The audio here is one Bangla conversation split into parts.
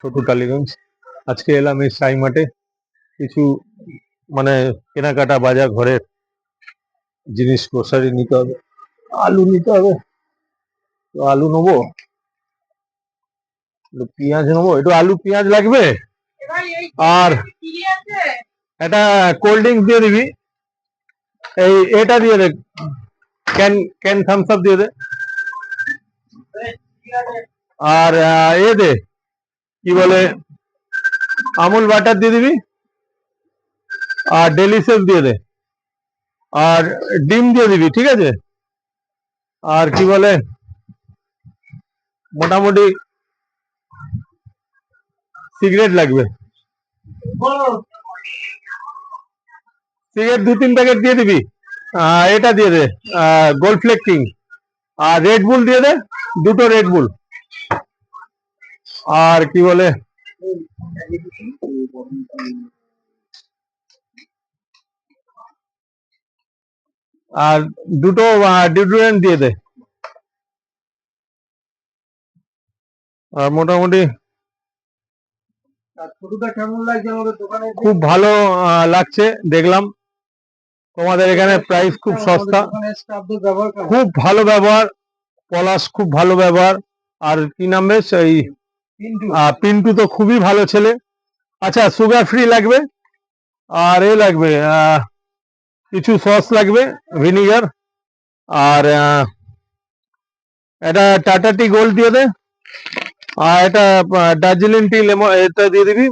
ছোট টালিগঞ্জ। আজকে এলাম এই সাই মাঠে কিছু মানে কেনাকাটা বাজার ঘরের জিনিস গ্রোসারি নিতে হবে, আলু নিতে হবে। তো আলু নেবো, একটু পেঁয়াজ নেবো, একটু আলু পেঁয়াজ লাগবে। আর একটা কোল্ড ড্রিঙ্কস দিয়ে দিবি, এই এটা দিয়ে দে, ক্যান ক্যান থামস আপ দিয়ে দে। আর এ দে, কি বলে, আমুল বাটার দিয়ে দিবি, আর ডেলিশিয়াস দিয়ে দে, আর ডিম দিয়ে দিবি, ঠিক আছে। আর কি বলে, মোটামুটি সিগারেট লাগবে, সিগারেট 2-3 প্যাকেট দিয়ে দিবি। এটা দিয়ে দে, গোল্ড ফ্লেক কিং। আর রেড বুল দিয়ে দে, 2টো রেড বুল। আর কি বলে, আর 2টো ডিওড্রেন্ট দিয়ে দে। আর মোটামুটি কেমন লাগছে আমাদের দোকানে? খুব ভালো লাগছে, দেখলাম তোমাদের এখানে প্রাইস খুব সস্তা, খুব ভালো ব্যবহার, পলাশ খুব ভালো ব্যবহার। আর কি নাম বেশ, এই পিন্টু তো খুবই ভালো ছেলে। আচ্ছা, সুগার ফ্রি লাগবে, আর এ লাগবে, কিছু সস লাগবে, ভিনিগার। আর এটা টাটা টি গোল্ড দিয়ে দে, আর এটা দার্জিলিং টি লেমন এটা দিয়ে দিবি,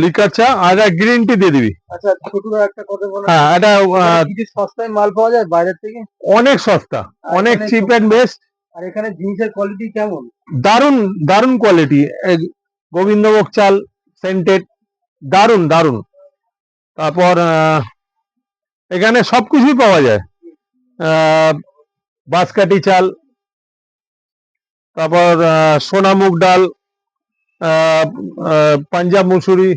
লিকার চা, আর গ্রিন টি দিয়ে দিবি। আচ্ছা, ছোটদা একটা কথা বলো। হ্যাঁ, এটা কি সস্তায় মাল পাওয়া যায় বাইরের থেকে? অনেক সস্তা, অনেক চিপ অ্যান্ড বেস্ট। আর এখানে জিনিসের কোয়ালিটি কেমন? দারুন দারুন কোয়ালিটি, গোবিন্দভোগ চাল সেন্টেড, দারুন দারুন। তারপর এখানে সবকিছুই পাওয়া যায়, বাঁশকাঠি চাল, তারপর সোনা মুগ ডাল, পাঞ্জাব মুসুরি,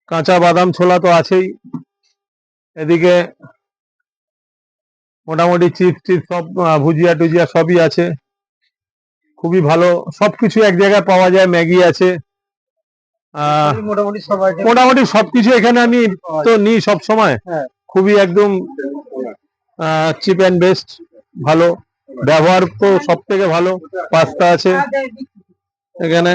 কাঁচা বাদাম ছোলা তো আছেই। এদিকে মোটামুটি চিপস টিপস সব, ভুজিয়া টুজিয়া সবই আছে, খুবই ভালো। সবকিছু এক জায়গায় পাওয়া যায়, ম্যাগি আছে, মোটামুটি সবকিছু এখানে আমি তো নিই সব সময়। খুবই একদম চিপ অ্যান্ড বেস্ট, ভালো ব্যবহার তো সব থেকে ভালো। পাস্তা আছে এখানে।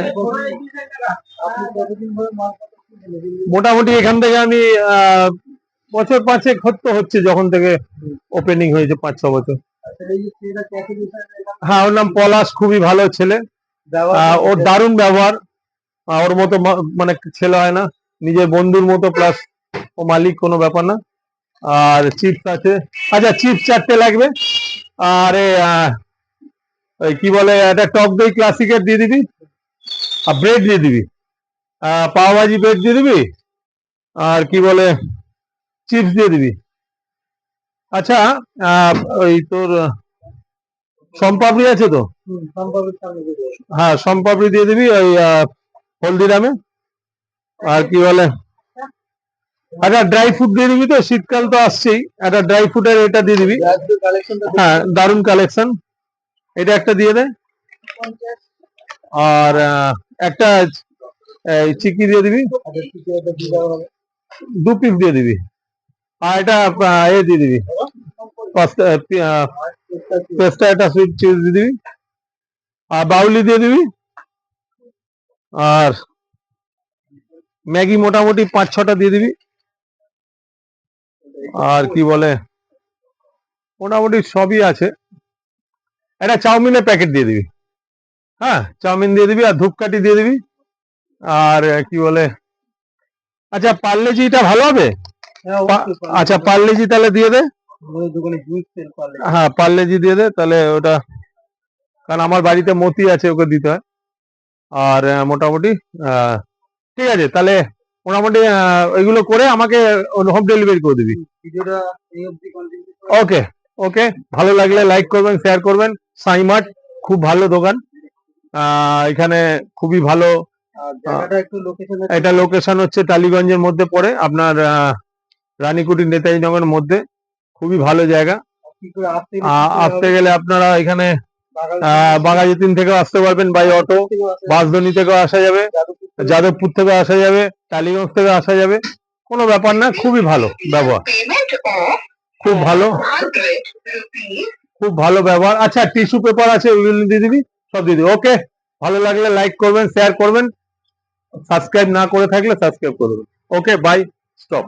মোটামুটি এখান থেকে আমি বছর 5 হচ্ছে যখন থেকে ওপেনিং হয়েছে, 5-6 বছর। হ্যাঁ, ওর নাম পলাশ, খুবই ভালো ছেলে, ওর দারুণ ব্যবহার। ওর মতো মানে ছেলে হয় না, নিজের বন্ধুর মতো, প্লাস ও মালিক, কোনো ব্যাপার না। আর চিপস আছে, আচ্ছা চিপস 4টে লাগবে। আর ওই কি বলে, একটা টক দই ক্লাসিকের দিয়ে দিবি, আর ব্রেড দিয়ে দিবি, পাও ভাজি ব্রেড দিয়ে দিবি, আর কি বলে, চিপস দিয়ে দিবি। আচ্ছা, ওই তোর সম্পাপড়ি আছে তো? হ্যাঁ, সম্পাপড়ি দিয়ে দিবি ওই হলদিরামে। আর কি বলে, একটা ড্রাই ফ্রুট দিয়ে দিবি, তো শীতকাল তো আসছেই, একটা ড্রাই ফ্রুটের এটা দিয়ে দিবি। হ্যাঁ, দারুণ কালেকশন, এটা একটা দিয়ে দে। আর একটা চিকি দিয়ে দিবি, 2 পিস দিয়ে দিবি। আর এটা এ দিয়ে দিবি, পেস্তা একটা সুইট চিজ দিয়ে দিবি, আর বাউলি দিয়ে দিবি। আর ম্যাগি মোটামুটি 5-6টা দিয়ে দিবি। আর কি বলে, মোটামুটি সবই আছে। একটা চাউমিনের প্যাকেট দিয়ে দিবি, হ্যাঁ চাউমিন দিয়ে দিবি, আর ধূপকাঠি দিয়ে দিবি। আর কি বলে, আচ্ছা পার্লেজিটা ভালো হবে? আচ্ছা পার্লেজি তাহলে দিয়ে দে। হ্যাঁ, পার্লেজি দিয়ে দে তাহলে, ওটা কারণ আমার বাড়িতে মতি আছে, ওকে দিতে হয়। আর মোটামুটি ঠিক আছে, তাহলে মোটামুটি ওইগুলো করে আমাকে হোম ডেলিভারি করে দিবি। ওকে ওকে, ভালো লাগলে লাইক করবেন, শেয়ার করবেন। সাই মার্ট খুব ভালো দোকান, এখানে খুবই ভালো। এটা লোকেশন হচ্ছে টালিগঞ্জের মধ্যে পড়ে, আপনার রানীকুটি নেতাজি নগরের মধ্যে, খুবই ভালো জায়গা। আসতে গেলে আপনারা এখানে বাঘাযতীন থেকেও আসতে পারবেন বাই অটো, বাঁশদ্রোণী থেকেও আসা যাবে, যাদবপুর থেকে আসা যাবে, টালিগঞ্জ থেকে আসা যাবে, কোনো ব্যাপার না। খুবই ভালো ব্যবহার, খুব ভালো, খুব ভালো ব্যবহার। আচ্ছা, টিস্যু পেপার আছে, ওইগুলো দিয়ে দিবি, সব দিয়ে দিবি। ওকে, ভালো লাগলে লাইক করবেন, শেয়ার করবেন, সাবস্ক্রাইব না করে থাকলে সাবস্ক্রাইব করবেন। ওকে, বাই, স্টপ।